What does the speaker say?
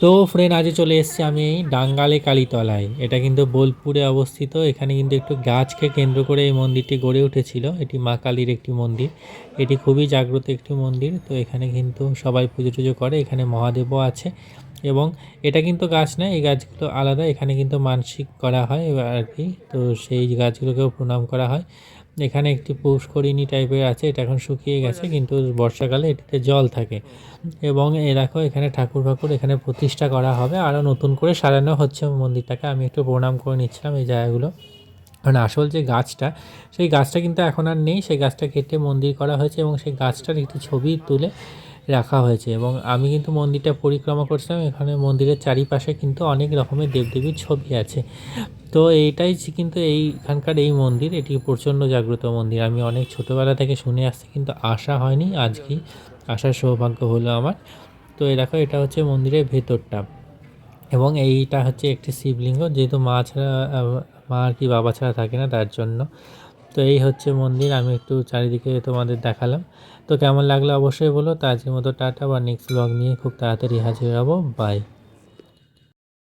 তো ফ্রেন্ড আজ চলে এসেছি আমি এই ডাঙ্গালে কালীতলায়। এটা কিন্তু বোলপুরে অবস্থিত। এখানে কিন্তু একটু গাছকে কেন্দ্র করে এই মন্দিরটি গড়ে উঠেছিল। এটি মা কালীর একটি মন্দির। এটি খুবই জাগ্রত একটি মন্দির। তো এখানে কিন্তু সবাই পুজো টুজো করে। এখানে মহাদেবও আছে এবং এটা কিন্তু গাছ নয়, এই গাছগুলো আলাদা। এখানে কিন্তু মানসিক করা হয় আর কি, তো সেই গাছগুলোকেও প্রণাম করা হয়। এখানে একটি পুষ্করিণী টাইপের আছে, এটা এখন শুকিয়ে গেছে, কিন্তু বর্ষাকালে এটিতে জল থাকে। এবং এ দেখো এখানে ঠাকুর ফাকুর এখানে প্রতিষ্ঠা করা হবে, আরও নতুন করে সাজানো হচ্ছে মন্দিরটাকে। আমি একটু প্রণাম করে নিচ্ছিলাম এই জায়গাগুলো। কারণ আসল যে গাছটা, সেই গাছটা কিন্তু এখন আর নেই। সেই গাছটা কেটে মন্দির করা হয়েছে এবং সেই গাছটার একটি ছবি তুলে রাখা হয়েছে। এবং আমি কিন্তু মন্দিরটা পরিক্রমা করছিলাম। এখানে মন্দিরের চারিপাশে কিন্তু অনেক রকমের দেবদেবীর ছবি আছে। তো এইটাই কিন্তু এইখানকার এই মন্দির, এটি প্রচণ্ড জাগ্রত মন্দির। আমি অনেক ছোটোবেলা থেকে শুনে আসছি, কিন্তু আসা হয়নি, আজকেই আসার সৌভাগ্য হলো আমার। তো এই দেখো এটা হচ্ছে মন্দিরের ভেতরটা, এবং এইটা হচ্ছে একটি শিবলিঙ্গ, যেহেতু মা ছাড়া মা আর কি বাবা ছাড়া থাকে না, তার জন্য। তো এই হচ্ছে মন্দির, আমি একটু চারিদিকে তোমাদের দেখালাম। তো কেমন লাগলো অবশ্যই বলো। তো আজকের মতো টাটা, বা নেক্সট ব্লগ নিয়ে খুব তাড়াতাড়ি হাজির হবো। বাই।